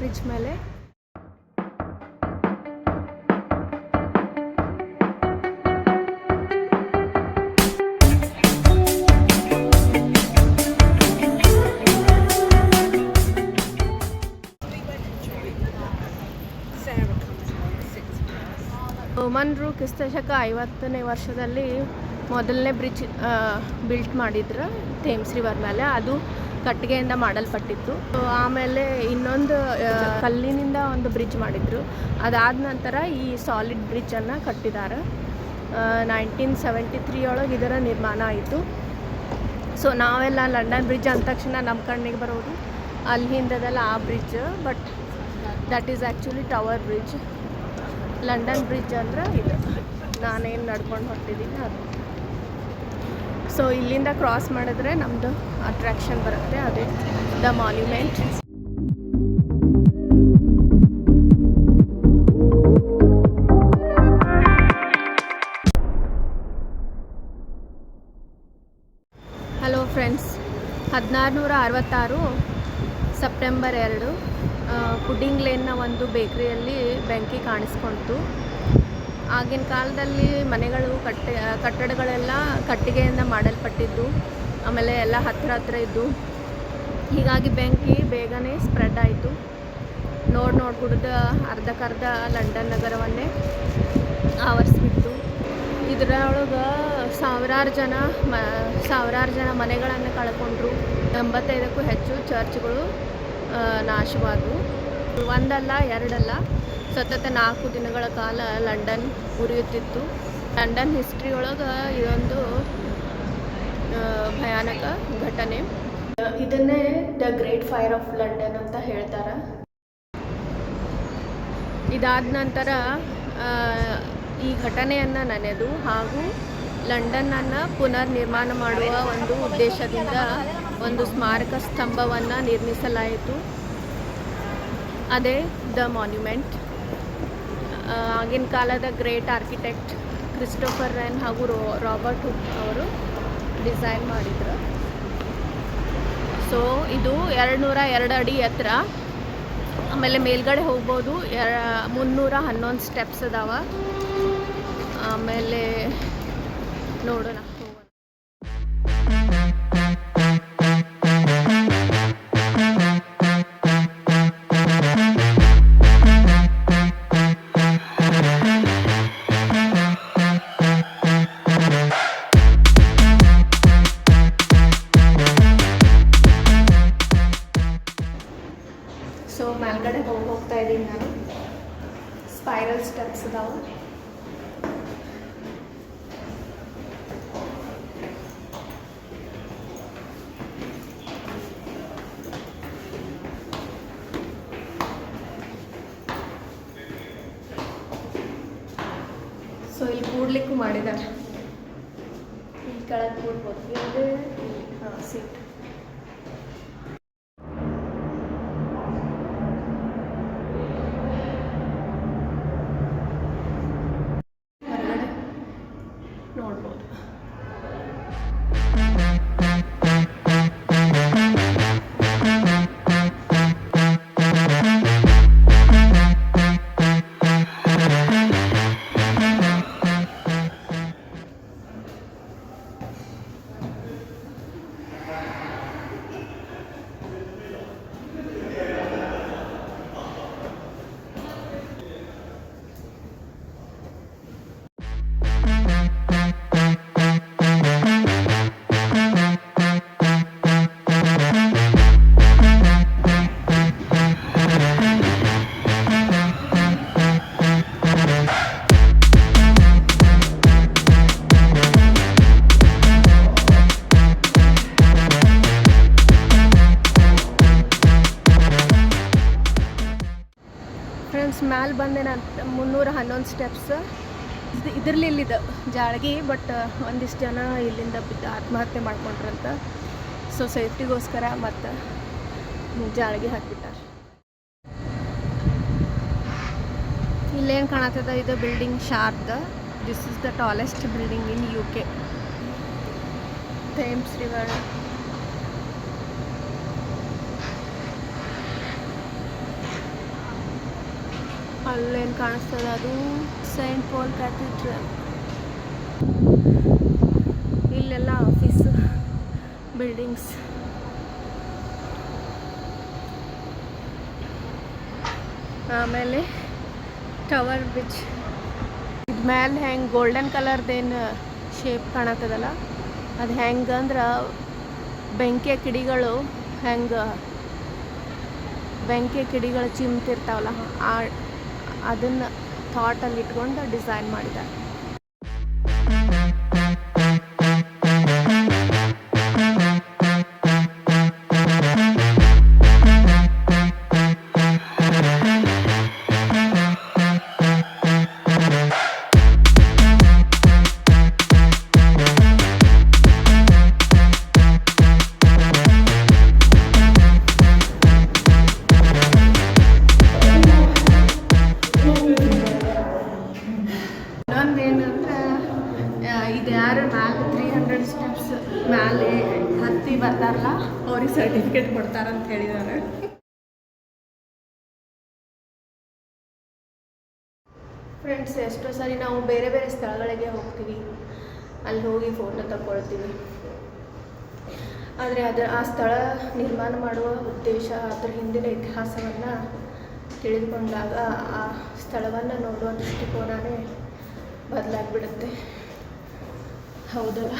Bridge ಮೇಲೆ. ರೋಮನ್ರು ಕ್ರಿಸ್ತಶಕ 50ನೇ ವರ್ಷದಲ್ಲಿ ಮೊದಲನೇ ಬ್ರಿಡ್ಜ್ ಬಿಲ್ಟ್ ಮಾಡಿದ್ರು ಥೇಮ್ಸ್ ರಿವರ್ ಮೇಲೆ. ಅದು ಕಟ್ಟಿಗೆಯಿಂದ ಮಾಡಲ್ಪಟ್ಟಿತ್ತು. ಆಮೇಲೆ ಇನ್ನೊಂದು ಕಲ್ಲಿನಿಂದ ಒಂದು ಬ್ರಿಡ್ಜ್ ಮಾಡಿದ್ರು. ಅದಾದ ನಂತರ ಈ ಸಾಲಿಡ್ ಬ್ರಿಡ್ಜನ್ನು ಕಟ್ಟಿದ್ದಾರೆ. 1973 ಒಳಗೆ ಇದರ ನಿರ್ಮಾಣ ಆಯಿತು. ಸೊ ನಾವೆಲ್ಲ ಲಂಡನ್ ಬ್ರಿಡ್ಜ್ ಅಂದ ತಕ್ಷಣ ನಮ್ಮ ಕಣ್ಣಿಗೆ ಬರೋದು ಅಲ್ಲಿ ಹಿಂದದಲ್ಲ ಆ bridge, but that is actually tower bridge. London bridge ಅಂದರೆ ಇದು ನಾನೇನು ನಡ್ಕೊಂಡು ಹೊರಟಿದ್ದೀನಿ ಅದು. ಸೊ ಇಲ್ಲಿಂದ ಕ್ರಾಸ್ ಮಾಡಿದ್ರೆ ನಮ್ಮದು ಅಟ್ರಾಕ್ಷನ್ ಬರುತ್ತೆ, ಅದೇ the monument. Hello friends, 1666 September 2 pudding ಲೇನ್ನ ಒಂದು ಬೇಕ್ರಿಯಲ್ಲಿ ಬೆಂಕಿ ಕಾಣಿಸ್ಕೊಳ್ತು. ಆಗಿನ ಕಾಲದಲ್ಲಿ ಮನೆಗಳು ಕಟ್ಟಡಗಳೆಲ್ಲ ಕಟ್ಟಿಗೆಯಿಂದ ಮಾಡಲ್ಪಟ್ಟಿದ್ದು, ಆಮೇಲೆ ಎಲ್ಲ ಹತ್ತಿರ ಇದ್ದು. ಹೀಗಾಗಿ ಬೆಂಕಿ ಬೇಗನೆ ಸ್ಪ್ರೆಡ್ ಆಯಿತು. ನೋಡ್ಬಿಡ್ದು ಅರ್ಧಕ್ಕರ್ಧ ಲಂಡನ್ ನಗರವನ್ನೇ ಆವರಿಸ್ಬಿಟ್ಟು. ಇದರೊಳಗೆ ಸಾವಿರಾರು ಜನ ಮನೆಗಳನ್ನು ಕಳ್ಕೊಂಡ್ರು. 85ಕ್ಕೂ ಹೆಚ್ಚು ಚರ್ಚ್ಗಳು ನಾಶವಾದವು. ಒಂದಲ್ಲ ಎರಡಲ್ಲ, ಸತತ 4 ದಿನಗಳ ಕಾಲ ಲಂಡನ್ ಉರಿಯುತ್ತಿತ್ತು. ಲಂಡನ್ ಹಿಸ್ಟ್ರಿ ಒಳಗೆ ಇದೊಂದು ಭಯಾನಕ ಘಟನೆ. ಇದನ್ನೇ the great fire of London ಅಂತ ಹೇಳ್ತಾರೆ. ಇದಾದ ನಂತರ ಈ ಘಟನೆಯನ್ನು ನೆನೆದು ಹಾಗೂ ಲಂಡನ್ನನ್ನು ಪುನರ್ ನಿರ್ಮಾಣ ಮಾಡುವ ಒಂದು ಉದ್ದೇಶದಿಂದ ಒಂದು ಸ್ಮಾರಕ ಸ್ತಂಭವನ್ನು ನಿರ್ಮಿಸಲಾಯಿತು. ಅದೇ ದ ಮಾನ್ಯುಮೆಂಟ್. ಆಗಿನ ಕಾಲದ ಗ್ರೇಟ್ ಆರ್ಕಿಟೆಕ್ಟ್ ಕ್ರಿಸ್ಟೋಫರ್ ರೆನ್ ಹಾಗೂ ರಾಬರ್ಟ್ ಹುಕ್ ಅವರು ಡಿಸೈನ್ ಮಾಡಿದರು. ಸೊ ಇದು 202 ಅಡಿ ಎತ್ತರ. ಆಮೇಲೆ ಮೇಲ್ಗಡೆ ಹೋಗ್ಬೋದು. 311 ಸ್ಟೆಪ್ಸ್ ಅದಾವ. ಆಮೇಲೆ ನೋಡೋಣ. ಸೊ ಮೇಲ್ಗಡೆ ಹೋಗ್ತಾ ಇದ್ದೀನಿ ನಾನು. ಸ್ಪೈರಲ್ ಸ್ಟೆಪ್ಸ್ ಅದಾವೆ. ಸೊ ಇಲ್ಲಿ ಕೂಡ್ಲಿಕ್ಕೂ ಮಾಡಿದ್ದಾರೆ. ಇಲ್ಲಿ ಕೆಳಗೆ ಕೂಡ್ಬೋದು. ಇಲ್ಲಿ ಸೀಟ್. ನೋಡ್ಬೋದು. ಫ್ರೆಂಡ್ಸ್, ಮ್ಯಾಲೆ ಬಂದೆ ನಾನು. 311 ಸ್ಟೆಪ್ಸ್. ಇದರಲ್ಲಿ ಇಲ್ಲಿದೆ ಜಾಳ್ಗಿ, ಬಟ್ ಒಂದಿಷ್ಟು ಜನ ಇಲ್ಲಿಂದ ಬಿದ್ದು ಆತ್ಮಹತ್ಯೆ ಮಾಡ್ಕೊಂಡ್ರಂತ. ಸೊ ಸೇಫ್ಟಿಗೋಸ್ಕರ ಮತ್ತು ಜಾಳ್ಗಿ ಹಾಕಿಬಿಟ್ಟಾರೆ. ಇಲ್ಲೇನು ಕಾಣತ್ತದ, ಇದು ಬಿಲ್ಡಿಂಗ್ ಶಾರ್ದ. This is the tallest building in UK. Thames river. ಅಲ್ಲೇನು ಕಾಣಿಸ್ತದೆ ಅದು ಸೈಂಟ್ ಪಾಲ್ ಕ್ಯಾಥಿಡ್ರಲ್. ಇಲ್ಲೆಲ್ಲ ಆಫೀಸ್ ಬಿಲ್ಡಿಂಗ್ಸ್. ಆಮೇಲೆ ಟವರ್ ಬ್ರಿಡ್ಜ್. ಇದು ಮ್ಯಾಲೆ ಹೆಂಗೆ ಗೋಲ್ಡನ್ ಕಲರ್ದೇನು ಶೇಪ್ ಕಾಣತ್ತದಲ್ಲ, ಅದು ಹೆಂಗಂದ್ರೆ ಬೆಂಕಿಯ ಕಿಡಿಗಳು ಹೆಂಗೆ ಚಿಮ್ತಿರ್ತಾವಲ್ಲ, ಅದನ್ನು ಥಾಟಲ್ಲಿ ಇಟ್ಕೊಂಡು ಡಿಸೈನ್ ಮಾಡಿದ್ದಾರೆ. ಇನ್ನೊಂದೇನಂದ್ರೆ ಇದು ಯಾರು ಮ್ಯಾಲೆ 300 ಸ್ಟೆಪ್ಸ್ ಮ್ಯಾಲೆ ಹತ್ತಿ ಬರ್ತಾರಲ್ಲ ಅವ್ರಿಗೆ ಸರ್ಟಿಫಿಕೇಟ್ ಕೊಡ್ತಾರಂತ ಹೇಳಿದ್ದಾರೆ. ಫ್ರೆಂಡ್ಸ್, ಎಷ್ಟೋ ಸಾರಿ ನಾವು ಬೇರೆ ಬೇರೆ ಸ್ಥಳಗಳಿಗೆ ಹೋಗ್ತೀವಿ, ಅಲ್ಲಿ ಹೋಗಿ ಫೋಟೋ ತಗೊಳ್ತೀವಿ. ಆದರೆ ಆ ಸ್ಥಳ ನಿರ್ಮಾಣ ಮಾಡುವ ಉದ್ದೇಶ, ಅದರ ಹಿಂದಿನ ಇತಿಹಾಸವನ್ನು ತಿಳಿದುಕೊಂಡಾಗ ಆ ಸ್ಥಳವನ್ನು ನೋಡುವ ದೃಷ್ಟಿಕೋನವೇ ಬದಲಾಗಿಬಿಡುತ್ತೆ. ಹೌದಲ್ಲ?